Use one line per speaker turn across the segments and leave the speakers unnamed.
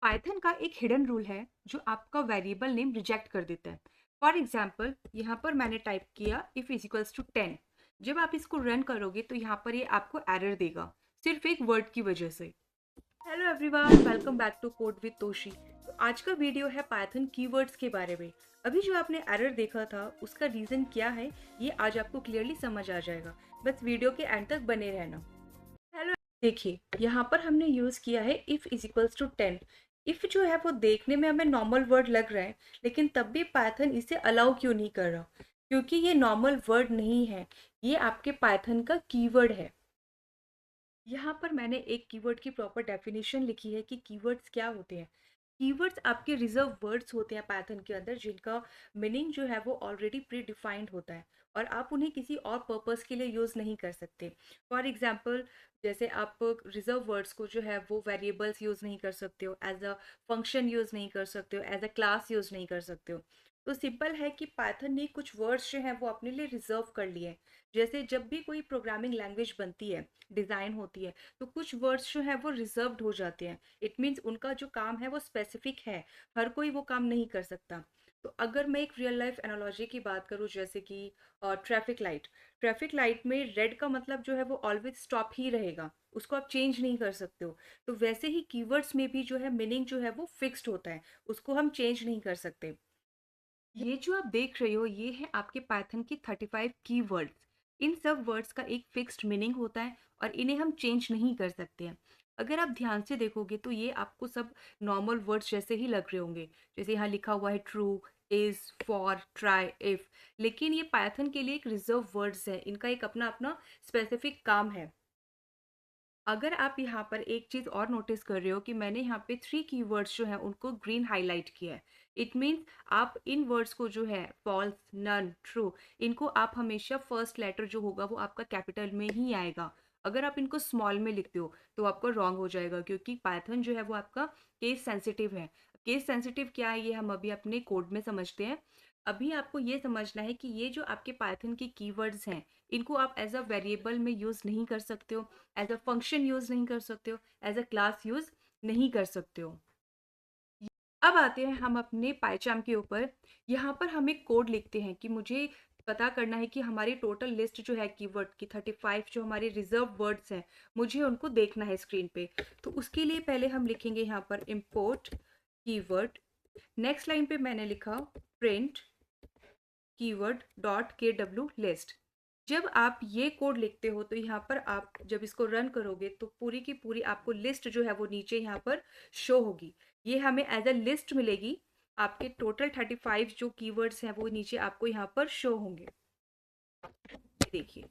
Python का एक hidden rule है जो आपका वेरिएबल नेम रिजेक्ट कर देता है। फॉर एग्जाम्पल यहाँ पर मैंने टाइप किया इफ इज इक्वल्स टू 10। जब आप इसको रन करोगे तो यहाँ पर ये आपको एरर देगा सिर्फ एक वर्ड की वजह से। Hello everyone, welcome back to code with Toshi. तो आज का वीडियो है पाइथन कीवर्ड्स के बारे में। अभी जो आपने एरर देखा था उसका रीजन क्या है ये आज आपको क्लियरली समझ आ जाएगा। बस वीडियो के एंड तक बने रहना। हेलो, देखिए यहाँ पर हमने यूज़ किया है if is equals to 10। If जो है वो देखने में हमें नॉर्मल वर्ड लग रहा है, लेकिन तब भी पाइथन इसे अलाउ क्यों नहीं कर रहा? क्योंकि ये नॉर्मल वर्ड नहीं है, ये आपके पाइथन का कीवर्ड है। यहाँ पर मैंने एक कीवर्ड की प्रॉपर डेफिनेशन लिखी है कि कीवर्ड्स क्या होते हैं। कीवर्ड्स आपके रिजर्व वर्ड्स होते हैं पाइथन के अंदर, जिनका मीनिंग जो है वो ऑलरेडी प्री डिफाइंड होता है और आप उन्हें किसी और पर्पस के लिए यूज़ नहीं कर सकते। फॉर एग्जांपल, जैसे आप रिजर्व वर्ड्स को जो है वो वेरिएबल्स यूज़ नहीं कर सकते हो, एज अ फंक्शन यूज़ नहीं कर सकते हो, एज अ क्लास यूज़ नहीं कर सकते हो। तो सिंपल है कि पाइथन ने कुछ वर्ड्स जो हैं वो अपने लिए रिजर्व कर लिए हैं। जैसे जब भी कोई प्रोग्रामिंग लैंग्वेज बनती है, डिज़ाइन होती है, तो कुछ वर्ड्स जो है वो रिजर्व्ड हो जाते हैं। इट मीन्स उनका जो काम है वो स्पेसिफिक है, हर कोई वो काम नहीं कर सकता। तो अगर मैं एक रियल लाइफ एनालॉजी की बात करूँ, जैसे कि ट्रैफिक लाइट में रेड का मतलब जो है वो ऑलवेज स्टॉप ही रहेगा, उसको आप चेंज नहीं कर सकते हो। तो वैसे ही कीवर्ड्स में भी जो है मीनिंग जो है वो फिक्स्ड होता है, उसको हम चेंज नहीं कर सकते। ये जो आप देख रहे हो ये है आपके पाइथन की 35 कीवर्ड्स। इन सब वर्ड्स का एक फिक्स्ड मीनिंग होता है और इन्हें हम चेंज नहीं कर सकते हैं। अगर आप ध्यान से देखोगे तो ये आपको सब नॉर्मल वर्ड्स जैसे ही लग रहे होंगे। जैसे यहाँ लिखा हुआ है true, is, for, try, if. लेकिन ये पाइथन के लिए एक रिजर्व वर्ड्स है, इनका एक अपना अपना स्पेसिफिक काम है। अगर आप यहाँ पर एक चीज़ और नोटिस कर रहे हो कि मैंने यहाँ पे 3 कीवर्ड्स जो हैं उनको ग्रीन हाईलाइट किया है। इट मीन्स आप इन वर्ड्स को जो है फॉल्स, नन, ट्रू, इनको आप हमेशा फर्स्ट लेटर जो होगा वो आपका कैपिटल में ही आएगा। अगर आप इनको स्मॉल में लिखते हो तो आपको रॉन्ग हो जाएगा, क्योंकि पाइथन जो है वो आपका केस सेंसिटिव है। केस सेंसिटिव क्या है ये हम अभी अपने कोड में समझते हैं। अभी आपको ये समझना है कि ये जो आपके पाइथन के कीवर्ड्स हैं, इनको आप एज अ वेरिएबल में यूज़ नहीं कर सकते हो, एज अ फंक्शन यूज़ नहीं कर सकते हो, एज अ क्लास यूज़ नहीं कर सकते हो। अब आते हैं हम अपने पाइचाम के ऊपर। यहाँ पर हम एक कोड लिखते हैं कि मुझे पता करना है कि हमारी टोटल लिस्ट जो है कीवर्ड की 35 जो हमारे रिजर्व वर्ड्स हैं, मुझे उनको देखना है स्क्रीन पे। तो उसके लिए पहले हम लिखेंगे यहाँ पर इम्पोर्ट कीवर्ड। नेक्स्ट लाइन पे मैंने लिखा प्रिंट कीवर्ड डॉट के डब्ल्यू लिस्ट। जब आप ये कोड लिखते हो तो यहाँ पर आप जब इसको रन करोगे तो पूरी की पूरी आपको लिस्ट जो है वो नीचे यहाँ पर शो होगी। ये हमें एज अ लिस्ट मिलेगी। आपके टोटल 35 जो कीवर्ड्स हैं वो नीचे आपको यहाँ पर शो होंगे। ये देखिए,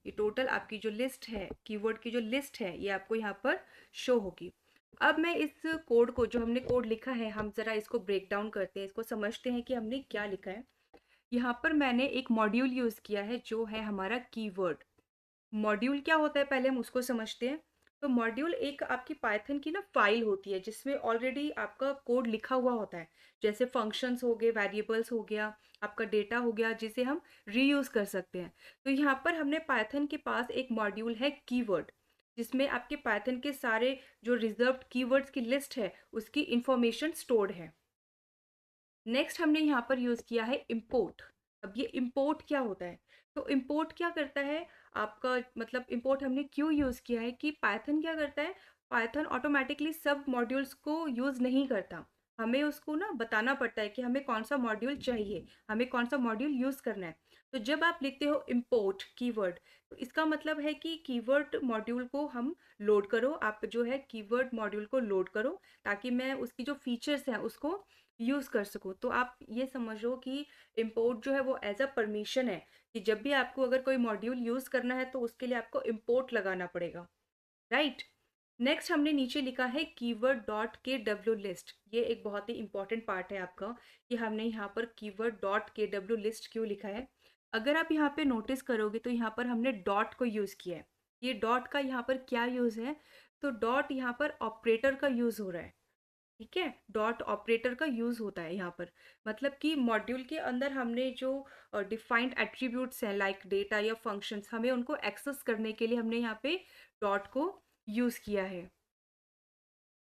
ये टोटल आपकी जो लिस्ट है, कीवर्ड की जो लिस्ट है, ये आपको यहाँ पर शो होगी। अब मैं इस कोड को, जो हमने कोड लिखा है, हम जरा इसको ब्रेक डाउन करते हैं, इसको समझते हैं कि हमने क्या लिखा है। यहाँ पर मैंने एक मॉड्यूल यूज़ किया है जो है हमारा कीवर्ड। मॉड्यूल क्या होता है पहले हम उसको समझते हैं। तो मॉड्यूल एक आपकी पाइथन की ना फाइल होती है जिसमें ऑलरेडी आपका कोड लिखा हुआ होता है। जैसे फंक्शंस हो गए, वेरिएबल्स हो गया, आपका डेटा हो गया, जिसे हम रीयूज़ कर सकते हैं। तो यहाँ पर हमने पाइथन के पास एक मॉड्यूल है कीवर्ड, जिसमें आपके पाइथन के सारे जो रिजर्व्ड कीवर्ड्स की लिस्ट है उसकी इंफॉर्मेशन स्टोर्ड है। नेक्स्ट हमने यहाँ पर यूज़ किया है इम्पोर्ट। अब ये इम्पोर्ट क्या होता है? तो इम्पोर्ट क्या करता है आपका, मतलब इम्पोर्ट हमने क्यों यूज़ किया है कि पाइथन क्या करता है, पाइथन ऑटोमेटिकली सब मॉड्यूल्स को यूज़ नहीं करता। हमें उसको ना बताना पड़ता है कि हमें कौन सा मॉड्यूल चाहिए, हमें कौन सा मॉड्यूल यूज़ करना है। तो जब आप लिखते हो इम्पोर्ट कीवर्ड, तो इसका मतलब है कि कीवर्ड मॉड्यूल को हम लोड करो, आप जो है कीवर्ड मॉड्यूल को लोड करो, ताकि मैं उसकी जो फीचर्स हैं उसको यूज़ कर सकूँ। तो आप ये समझो कि इम्पोर्ट जो है वो एज अ परमिशन है, कि जब भी आपको अगर कोई मॉड्यूल यूज़ करना है तो उसके लिए आपको इम्पोर्ट लगाना पड़ेगा, राइट। नेक्स्ट हमने नीचे लिखा है कीवर्ड डॉट के डब्ल्यू लिस्ट। ये एक बहुत ही इंपॉर्टेंट पार्ट है आपका, कि हमने यहाँ पर कीवर्ड डॉट के डब्ल्यू लिस्ट क्यों लिखा है। अगर आप यहाँ पे नोटिस करोगे तो यहाँ पर हमने डॉट को यूज़ किया है। ये डॉट का यहाँ पर क्या यूज़ है? तो डॉट यहाँ पर ऑपरेटर का यूज़ हो रहा है, ठीक है। डॉट ऑपरेटर का यूज़ होता है यहाँ पर, मतलब कि मॉड्यूल के अंदर हमने जो डिफाइंड एट्रीब्यूट्स हैं लाइक डेटा या फंक्शंस, हमें उनको एक्सेस करने के लिए हमने यहाँ पे डॉट को यूज़ किया है।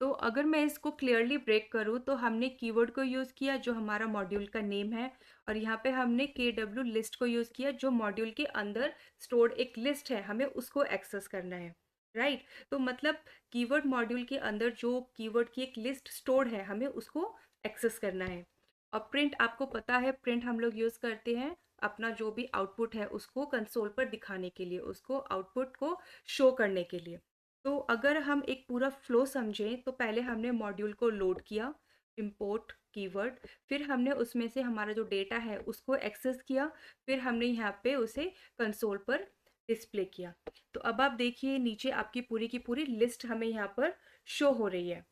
तो अगर मैं इसको क्लियरली ब्रेक करूँ तो हमने कीवर्ड को यूज़ किया जो हमारा मॉड्यूल का नेम है, और यहाँ पे हमने KW लिस्ट को यूज़ किया जो मॉड्यूल के अंदर स्टोर्ड एक लिस्ट है, हमें उसको एक्सेस करना है, राइट। तो मतलब कीवर्ड मॉड्यूल के अंदर जो कीवर्ड की एक लिस्ट स्टोर्ड है, हमें उसको एक्सेस करना है। और प्रिंट, आपको पता है प्रिंट हम लोग यूज़ करते हैं अपना जो भी आउटपुट है उसको कंसोल पर दिखाने के लिए, उसको आउटपुट को शो करने के लिए। तो अगर हम एक पूरा फ्लो समझें तो पहले हमने मॉड्यूल को लोड किया, इंपोर्ट कीवर्ड, फिर हमने उसमें से हमारा जो डेटा है उसको एक्सेस किया, फिर हमने यहाँ पे उसे कंसोल पर डिस्प्ले किया। तो अब आप देखिए नीचे आपकी पूरी की पूरी लिस्ट हमें यहाँ पर शो हो रही है।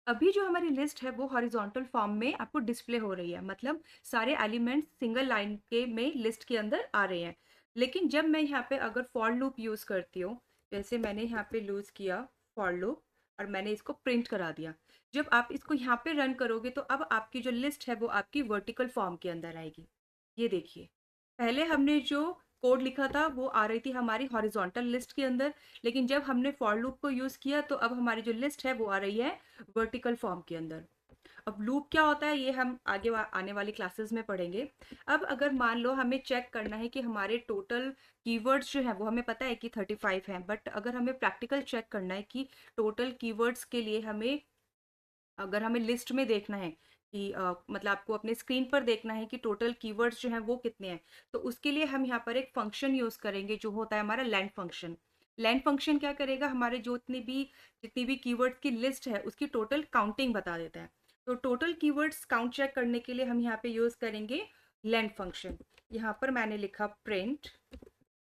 अभी जो हमारी लिस्ट है वो हॉरिजॉन्टल फॉर्म में आपको डिस्प्ले हो रही है, मतलब सारे एलिमेंट्स सिंगल लाइन के में लिस्ट के अंदर आ रहे हैं। लेकिन जब मैं यहाँ पे अगर फॉर लूप यूज़ करती हूँ, जैसे मैंने यहाँ पे यूज़ किया फॉर लूप और मैंने इसको प्रिंट करा दिया, जब आप इसको यहाँ पे रन करोगे तो अब आपकी जो लिस्ट है वो आपकी वर्टिकल फॉर्म के अंदर आएगी। ये देखिए, पहले हमने जो कोड लिखा था वो आ रही थी हमारी हॉरिजॉन्टल लिस्ट के अंदर, लेकिन जब हमने फॉर लूप को यूज़ किया तो अब हमारी जो लिस्ट है वो आ रही है वर्टिकल फॉर्म के अंदर। अब लूप क्या होता है ये हम आगे आने वाली क्लासेस में पढ़ेंगे। अब अगर मान लो हमें चेक करना है कि हमारे टोटल कीवर्ड्स जो है वो हमें पता है कि 35 हैं, बट अगर हमें प्रैक्टिकल चेक करना है कि टोटल कीवर्ड्स के लिए हमें, अगर हमें लिस्ट में देखना है कि मतलब आपको अपने स्क्रीन पर देखना है कि टोटल कीवर्ड्स जो हैं वो कितने हैं, तो उसके लिए हम यहाँ पर एक फंक्शन यूज़ करेंगे जो होता है हमारा लेंथ फंक्शन। लेंथ फंक्शन क्या करेगा, हमारे जो जितनी भी कीवर्ड्स की लिस्ट है उसकी टोटल काउंटिंग बता देता है। तो टोटल कीवर्ड्स काउंट चेक करने के लिए हम यहाँ पे यूज़ करेंगे लेंथ फंक्शन। यहाँ पर मैंने लिखा प्रिंट,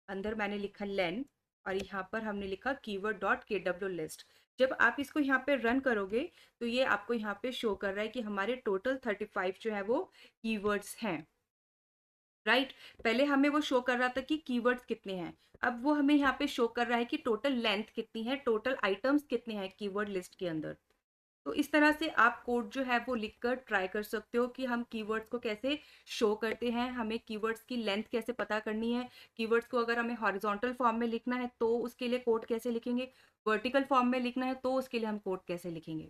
अंदर मैंने लिखा लेन, और यहाँ पर हमने लिखा कीवर्ड डॉट KW लिस्ट। जब आप इसको यहाँ पे रन करोगे तो ये आपको यहाँ पे शो कर रहा है कि हमारे टोटल 35 जो है वो कीवर्ड्स हैं, राइट। पहले हमें वो शो कर रहा था कि कीवर्ड्स कितने हैं, अब वो हमें यहाँ पे शो कर रहा है कि टोटल लेंथ कितनी है, टोटल आइटम्स कितने हैं कीवर्ड लिस्ट के अंदर। तो इस तरह से आप कोड जो है वो लिखकर ट्राई कर सकते हो कि हम कीवर्ड्स को कैसे शो करते हैं, हमें कीवर्ड्स की लेंथ कैसे पता करनी है, कीवर्ड्स को अगर हमें हॉरिजॉन्टल फॉर्म में लिखना है तो उसके लिए कोड कैसे लिखेंगे, वर्टिकल फॉर्म में लिखना है तो उसके लिए हम कोड कैसे लिखेंगे।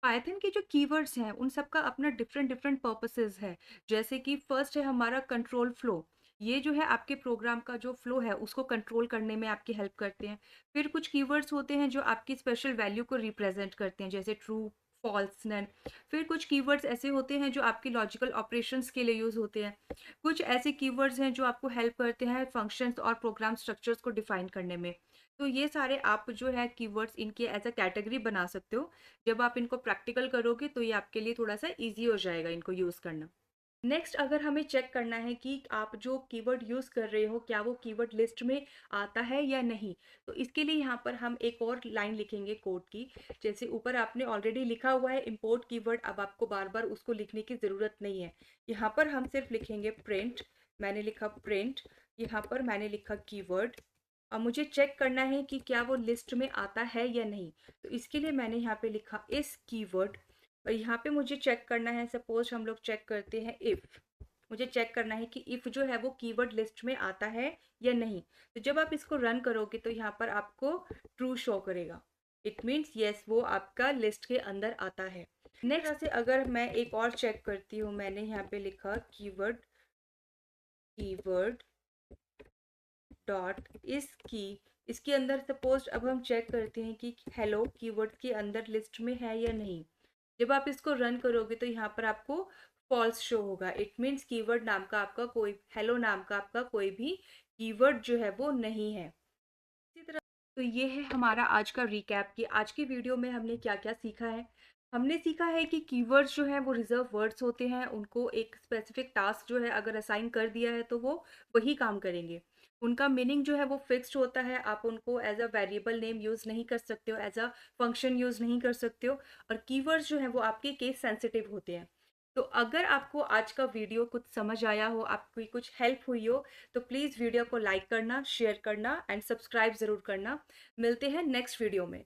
पाइथन के जो कीवर्ड्स हैं उन सबका अपना डिफरेंट डिफरेंट पर्पसेस है। जैसे कि फर्स्ट है हमारा कंट्रोल फ्लो, ये जो है आपके प्रोग्राम का जो फ्लो है उसको कंट्रोल करने में आपकी हेल्प करते हैं। फिर कुछ कीवर्ड्स होते हैं जो आपकी स्पेशल वैल्यू को रिप्रेजेंट करते हैं, जैसे ट्रू, फॉल्स, नन। फिर कुछ कीवर्ड्स ऐसे होते हैं जो आपकी लॉजिकल ऑपरेशंस के लिए यूज़ होते हैं। कुछ ऐसे कीवर्ड्स हैं जो आपको हेल्प करते हैं फंक्शंस और प्रोग्राम स्ट्रक्चर्स को डिफाइन करने में। तो ये सारे आप जो है कीवर्ड्स इनके एज अ कैटेगरी बना सकते हो। जब आप इनको प्रैक्टिकल करोगे तो ये आपके लिए थोड़ा सा ईजी हो जाएगा इनको यूज़ करना। नेक्स्ट, अगर हमें चेक करना है कि आप जो कीवर्ड यूज़ कर रहे हो क्या वो कीवर्ड लिस्ट में आता है या नहीं, तो इसके लिए यहाँ पर हम एक और लाइन लिखेंगे कोड की। जैसे ऊपर आपने ऑलरेडी लिखा हुआ है इंपोर्ट कीवर्ड, अब आपको बार बार उसको लिखने की ज़रूरत नहीं है। यहाँ पर हम सिर्फ लिखेंगे प्रिंट, मैंने लिखा प्रिंट, यहाँ पर मैंने लिखा कीवर्ड। अब मुझे चेक करना है कि क्या वो लिस्ट में आता है या नहीं, तो इसके लिए मैंने यहाँ पे लिखा इस कीवर्ड। और यहाँ पे मुझे चेक करना है, सपोज हम लोग चेक करते हैं इफ़, मुझे चेक करना है कि इफ़ जो है वो कीवर्ड लिस्ट में आता है या नहीं। तो जब आप इसको रन करोगे तो यहाँ पर आपको ट्रू शो करेगा, इट मीन्स येस वो आपका लिस्ट के अंदर आता है। नेक्स्ट से अगर मैं एक और चेक करती हूँ, मैंने यहाँ पे लिखा कीवर्ड कीवर्ड डॉट इस की, इसके अंदर सपोज अब हम चेक करते हैं कि हेलो कीवर्ड के अंदर लिस्ट में है या नहीं। जब आप इसको रन करोगे तो यहाँ पर आपको फॉल्स शो होगा, इट मीन्स कीवर्ड नाम का आपका कोई, हेलो नाम का आपका कोई भी कीवर्ड जो है वो नहीं है। इसी तरह, तो ये है हमारा आज का रिकैप कि आज की वीडियो में हमने क्या क्या सीखा है। हमने सीखा है कि कीवर्ड्स जो हैं वो रिजर्व वर्ड्स होते हैं, उनको एक स्पेसिफिक टास्क जो है अगर असाइन कर दिया है तो वो वही काम करेंगे। उनका मीनिंग जो है वो फिक्स्ड होता है, आप उनको as a variable name use नहीं कर सकते हो, एज अ फंक्शन यूज़ नहीं कर सकते हो। और कीवर्ड्स जो हैं वो आपके केस सेंसिटिव होते हैं। तो अगर आपको आज का वीडियो कुछ समझ आया हो, आपकी कुछ हेल्प हुई हो, तो प्लीज़ वीडियो को लाइक करना, शेयर करना एंड सब्सक्राइब ज़रूर करना। मिलते हैं नेक्स्ट वीडियो में।